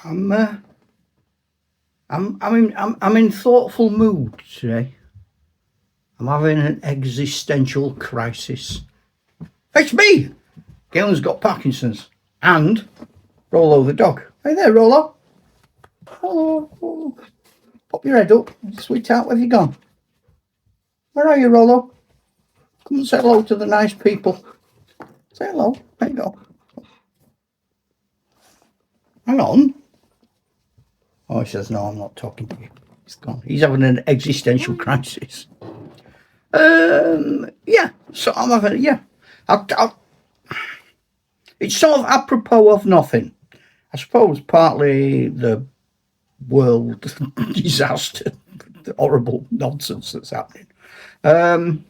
I'm uh, I'm in thoughtful mood today. I'm having an existential crisis. It's me. Galen's got Parkinson's and Rollo the dog. Hey there, Rollo. Hello. Oh, pop your head up, sweetheart. Where have you gone? Where are you, Rollo? Come and say hello to the nice people. Say hello. There you go. Hang on. Oh, he says no. I'm not talking to you. He's gone. He's having an existential crisis. Yeah. So I'm having, yeah. It's sort of apropos of nothing. I suppose partly the world disaster, the horrible nonsense that's happening. And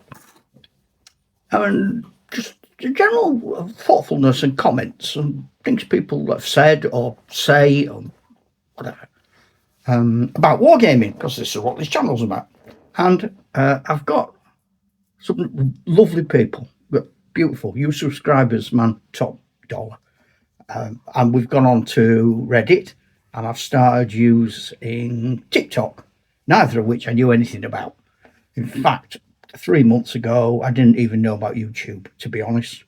just the general thoughtfulness and comments and things people have said or say or whatever about wargaming, because this is what this channel's about. And I've got some lovely people, beautiful. You subscribers, man, top dollar. And we've gone on to Reddit, and I've started using TikTok, neither of which I knew anything about. In fact, 3 months ago, I didn't even know about YouTube, to be honest.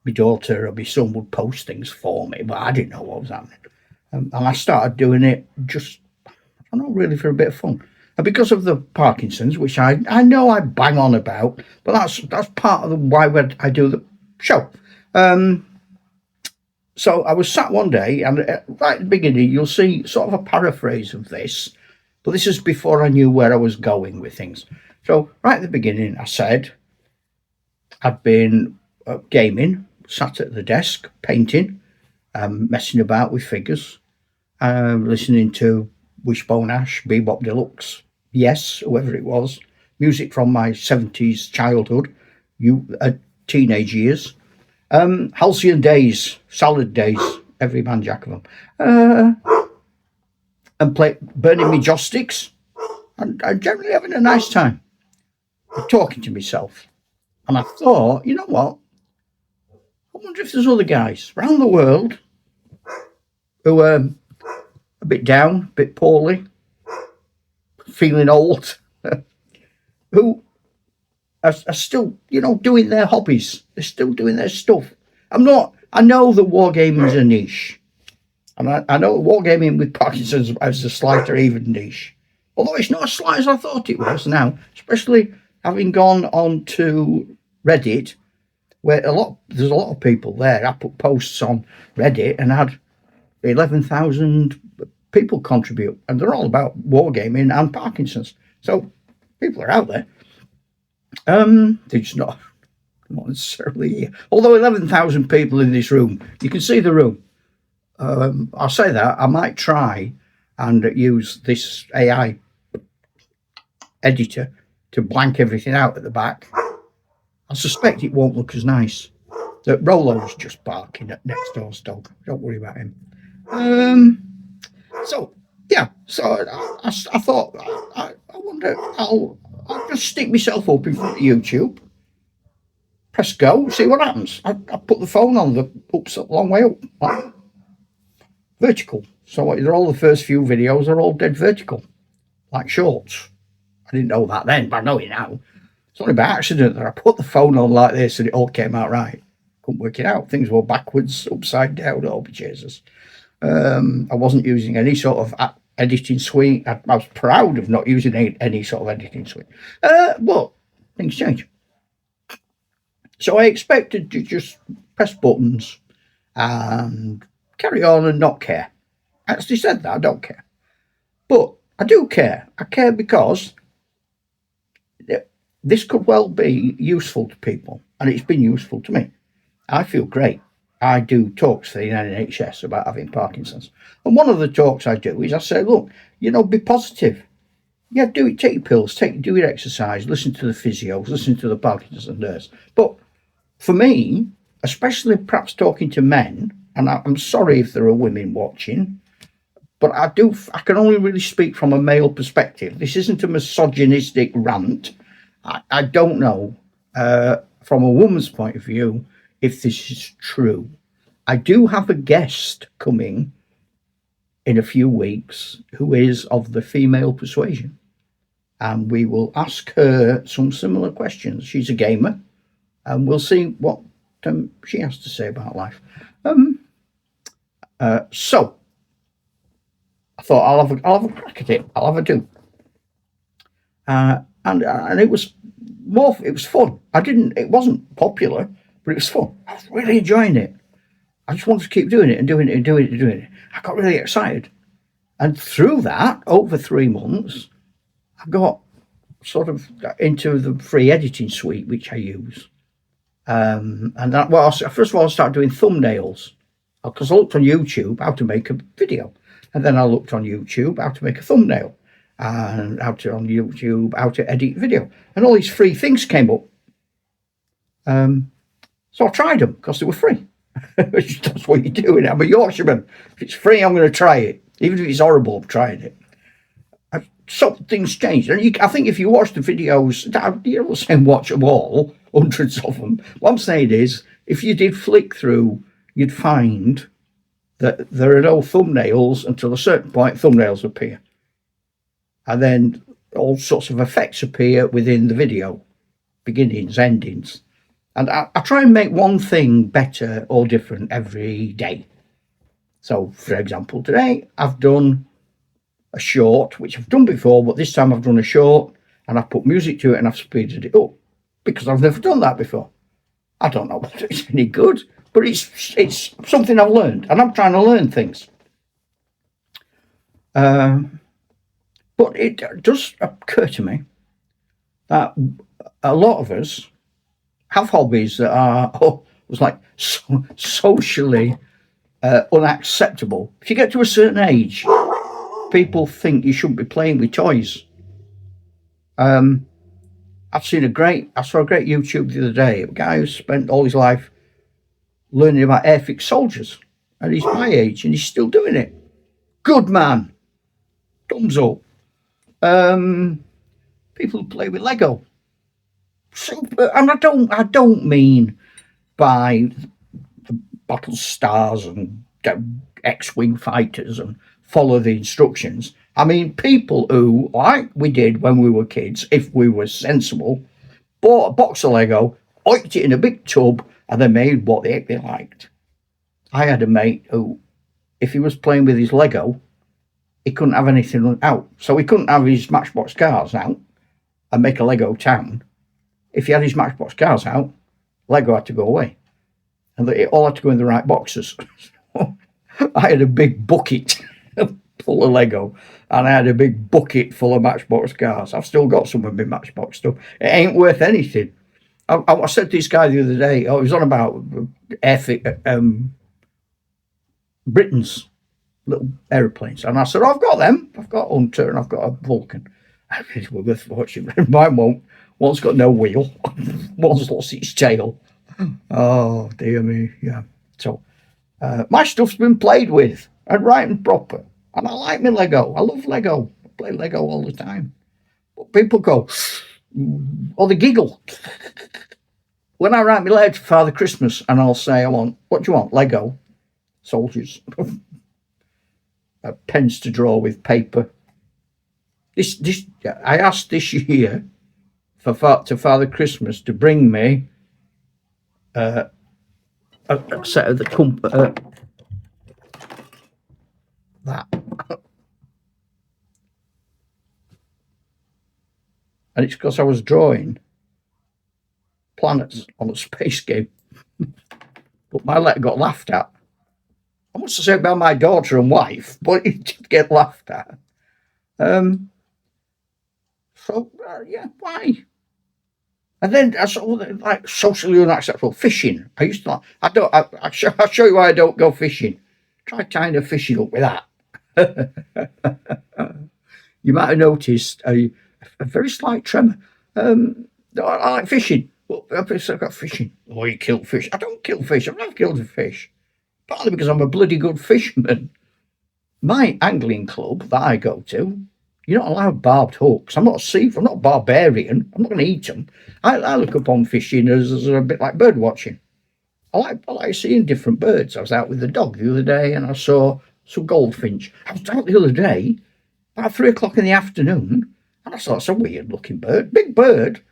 My daughter or my son would post things for me, but I didn't know what was happening. And I started doing it just, I don't know, really for a bit of fun. And because of the Parkinson's, which I know I bang on about, but that's part of why I do the show. So I was sat one day, and right at the beginning, you'll see sort of a paraphrase of this, but this is before I knew where I was going with things. So right at the beginning, I said I'd been gaming, sat at the desk, painting, messing about with figures, listening to Wishbone Ash, Bebop Deluxe, Yes, whoever it was, music from my 70s childhood, teenage years, halcyon days, salad days, every man jack of them, and play burning me joss sticks, and generally having a nice time, talking to myself. And I thought, you know what? I wonder if there's other guys around the world who are a bit down, a bit poorly, feeling old, who are still, doing their hobbies. They're still doing their stuff. I know that wargaming is a niche. And I know wargaming with Parkinson's is a slight or even niche. Although it's not as slight as I thought it was now, especially having gone on to Reddit, where there's a lot of people there. I put posts on Reddit and had 11,000 people contribute, and they're all about wargaming and Parkinson's. So people are out there. They're just not necessarily. Although 11,000 people in this room, you can see the room. I'll say that I might try and use this AI editor to blank everything out at the back. I suspect it won't look as nice. That Rollo's just barking at next door's dog. Don't worry about him. So I thought I wonder I'll just stick myself up in front of YouTube, press go, see what happens. I put the phone on the ups a long way up, like, vertical. So they're all the first few videos are all dead vertical, like shorts. I didn't know that then, but I know it now. It's only by accident that I put the phone on like this and it all came out right. Couldn't work it out. Things were backwards, upside down, oh Jesus. I wasn't using any sort of editing suite. I was proud of not using any sort of editing suite. But things change. So I expected to just press buttons and carry on and not care. I actually said that, I don't care. But I do care. I care because this could well be useful to people, and it's been useful to me. I feel great. I do talks for the NHS about having Parkinson's. And one of the talks I do is I say, look, be positive. Yeah, do it, take your pills, do your exercise, listen to the physios, listen to the Parkinson's nurse. But for me, especially perhaps talking to men, and I'm sorry if there are women watching, but I can only really speak from a male perspective. This isn't a misogynistic rant. I don't know, from a woman's point of view, if this is true. I do have a guest coming in a few weeks who is of the female persuasion. And we will ask her some similar questions. She's a gamer, and we'll see what she has to say about life. So I thought I'll have a crack at it. I'll have a do. And it was fun. It wasn't popular, but it was fun. I was really enjoying it. I just wanted to keep doing it and doing it and doing it and doing it. I got really excited. And through that, over 3 months, I got sort of into the free editing suite, which I use. And that, well, first of all, I started doing thumbnails, because I looked on YouTube how to make a video. And then I looked on YouTube how to make a thumbnail, and how to edit video. And all these free things came up. So I tried them because they were free. That's what you do. I'm a Yorkshireman. If it's free, I'm going to try it. Even if it's horrible, I'm trying it. So things changed. And I think if you watch the videos, you're not saying watch them all, hundreds of them. What I'm saying is, if you did flick through, you'd find that there are no thumbnails until a certain point. Thumbnails appear. And then all sorts of effects appear within the video. Beginnings, endings. And I try and make one thing better or different every day. So, for example, today I've done a short, which I've done before, but this time I've done a short and I've put music to it and I've speeded it up because I've never done that before. I don't know whether it's any good, but it's something I've learned, and I'm trying to learn things. But it does occur to me that a lot of us have hobbies that are socially unacceptable. If you get to a certain age, people think you shouldn't be playing with toys. I saw a great YouTube the other day. A guy who spent all his life learning about airfix soldiers, and he's my age and he's still doing it. Good man. Thumbs up. People who play with Lego. Super. And I don't mean by the battle stars and X-wing fighters and follow the instructions. I mean people who, like we did when we were kids, if we were sensible, bought a box of Lego, oiked it in a big tub, and they made what the heck they liked. I had a mate who, if he was playing with his Lego, he couldn't have anything out. So he couldn't have his Matchbox cars out and make a Lego town. If he had his Matchbox cars out, Lego had to go away. And it all had to go in the right boxes. I had a big bucket full of Lego, and I had a big bucket full of Matchbox cars. I've still got some of my Matchbox stuff. It ain't worth anything. I said to this guy the other day, he was on about Britain's little aeroplanes. And I said, I've got them. I've got Hunter and I've got a Vulcan. I said, we're worth watching. Mine won't. One's got no wheel. One's lost its tail. Oh, dear me. Yeah. So, my stuff's been played with and right and proper. And I like my Lego. I love Lego. I play Lego all the time. But people go, or they giggle. When I write my letter to Father Christmas and I'll say, what do you want? Lego. Soldiers. Pens to draw with paper. I asked this year to Father Christmas to bring me a set of that. And it's because I was drawing planets on a space game. But my letter got laughed at. I must have said about my daughter and wife, but it did get laughed at. Yeah, why? And then I saw like socially unacceptable fishing. I used to I'll show you why I don't go fishing. Try tying a fishing hook with that. You might have noticed a very slight tremor. I like fishing. Well, I've got fishing. Oh, you kill fish. I don't kill fish. I've never killed a fish. Partly because I'm a bloody good fisherman. My angling club that I go to, you're not allowed barbed hooks. I'm not I'm not barbarian. I'm not going to eat them. I look upon fishing as a bit like bird watching. I like seeing different birds. I was out with the dog the other day and I saw some goldfinch. I was out the other day, about 3 o'clock in the afternoon, and I saw it's a weird looking bird, big bird,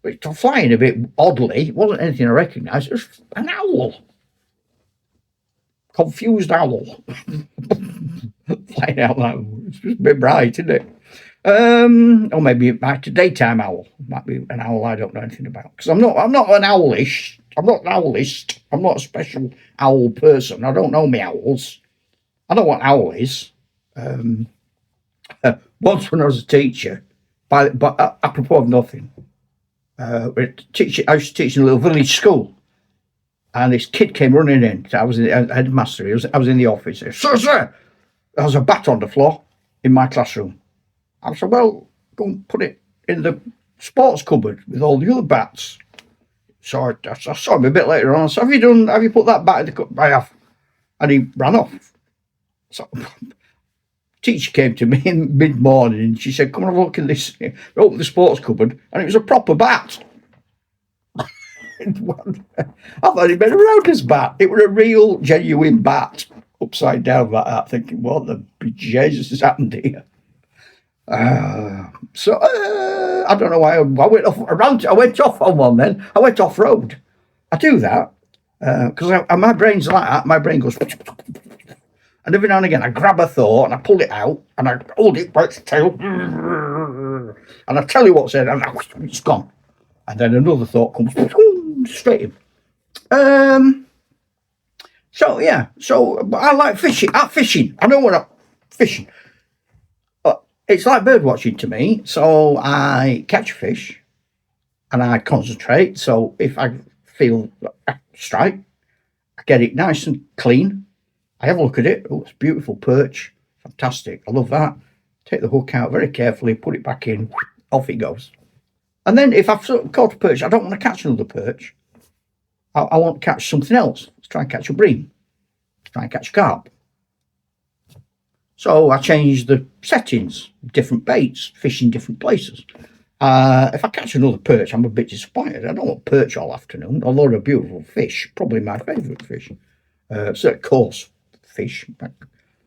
but it's flying a bit oddly. It wasn't anything I recognised. It was an owl. Confused owl. Flying out that. It's just a bit bright, isn't it? Or maybe it might be a daytime owl. It might be an owl I don't know anything about. Because I'm not an owlish. I'm not an owlist. I'm not a special owl person. I don't know me owls. I know what owl is. Once when I was a teacher, but apropos of nothing, I used to teach in a little village school, and this kid came running in. I was the headmaster. I was in the office. Sir, there was a bat on the floor in my classroom. I said, well, go and put it in the sports cupboard with all the other bats. So I saw him a bit later on. I said, have you put that bat in the cupboard? I have. And he ran off. So teacher came to me in mid-morning and she said, come and have a look in this. I opened the sports cupboard and it was a proper bat. I thought he'd been around his bat. It was a real, genuine bat. Upside down like that, thinking, what the Jesus has happened here? I don't know why I went off around. I went off on one then. I went off road. I do that because my brain's like that. My brain goes, and every now and again I grab a thought and I pull it out and I hold it by its tail, and I tell you what's in, and it's gone. And then another thought comes straight in. So I like fishing. I know what I'm fishing. It's like bird watching to me. So I catch a fish and I concentrate. So if I feel a strike, I get it nice and clean. I have a look at it. Oh, it's a beautiful perch. Fantastic. I love that. Take the hook out very carefully, put it back in, off it goes. And then if I've caught a perch, I don't want to catch another perch. I want to catch something else. Let's try and catch a bream. Let's try and catch a carp. So I change the settings, different baits, fish in different places. If I catch another perch, I'm a bit disappointed. I don't want perch all afternoon, although they're a beautiful fish, probably my favourite fish. So coarse fish.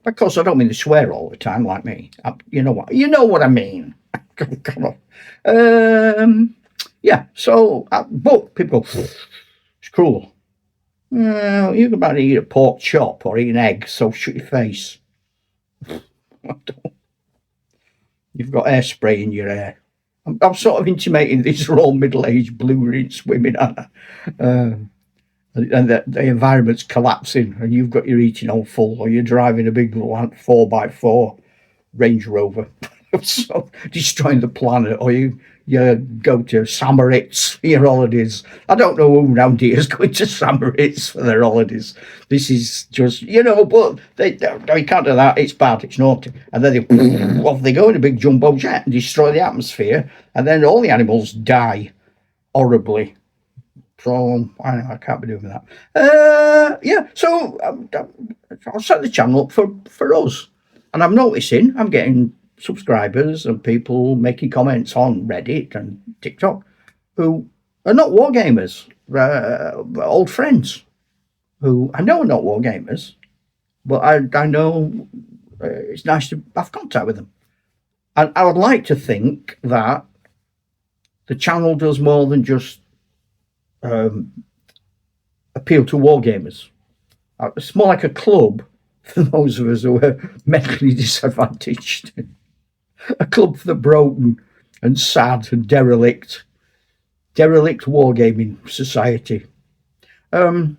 Of course, I don't mean to swear all the time like me. You know what I mean. Come on. But people go, it's cruel. You can about eat a pork chop or eat an egg, so shut your face. You've got hairspray in your hair. I'm sort of intimating these are all middle-aged blue-rinsed women, aren't I? And the environment's collapsing and you've got your eating all full, or you're driving a big 4x4 Range Rover, so destroying the planet, or you go to Samaritz for your holidays. I don't know who round here is going to Samaritz for their holidays. This is just, but they can't do that. It's bad. It's naughty. And then off they go in a big jumbo jet and destroy the atmosphere, and then all the animals die horribly. So I can't be doing that. So I'll set the channel up for us, and I'm noticing I'm getting subscribers and people making comments on Reddit and TikTok who are not wargamers, old friends who I know are not wargamers, but I know it's nice to have contact with them. And I would like to think that the channel does more than just appeal to wargamers. It's more like a club for those of us who are mentally disadvantaged. A club for the broken and sad and derelict wargaming society. And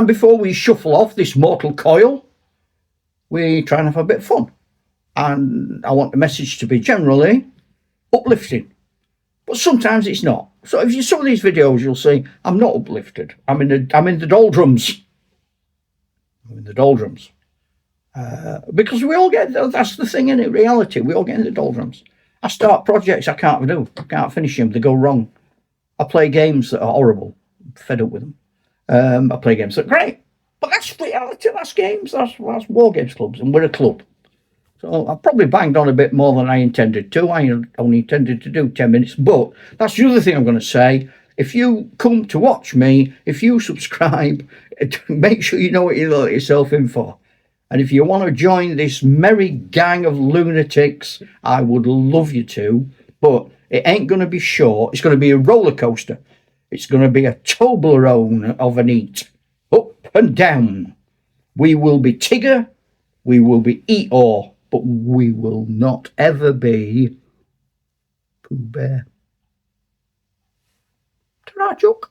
before we shuffle off this mortal coil, we try and have a bit of fun. And I want the message to be generally uplifting, but sometimes it's not. So if you saw these videos, you'll see I'm not uplifted. I'm in the doldrums. Because we all get, that's the thing, in reality, we all get in the doldrums. I start projects I can't do. I can't finish them. They go wrong. I play games that are horrible. I'm fed up with them. I play games that are great. But that's reality. That's games. That's war games clubs. And we're a club. So I probably banged on a bit more than I intended to. I only intended to do 10 minutes. But that's the other thing I'm going to say. if you come to watch me, if you subscribe, make sure you know what you let yourself in for. And if you want to join this merry gang of lunatics, I would love you to. But it ain't going to be short. It's going to be a roller coaster. It's going to be a Toblerone of an eat. Up and down. We will be Tigger. We will be Eeyore. But we will not ever be Pooh Bear. Ta-ra, Chuck.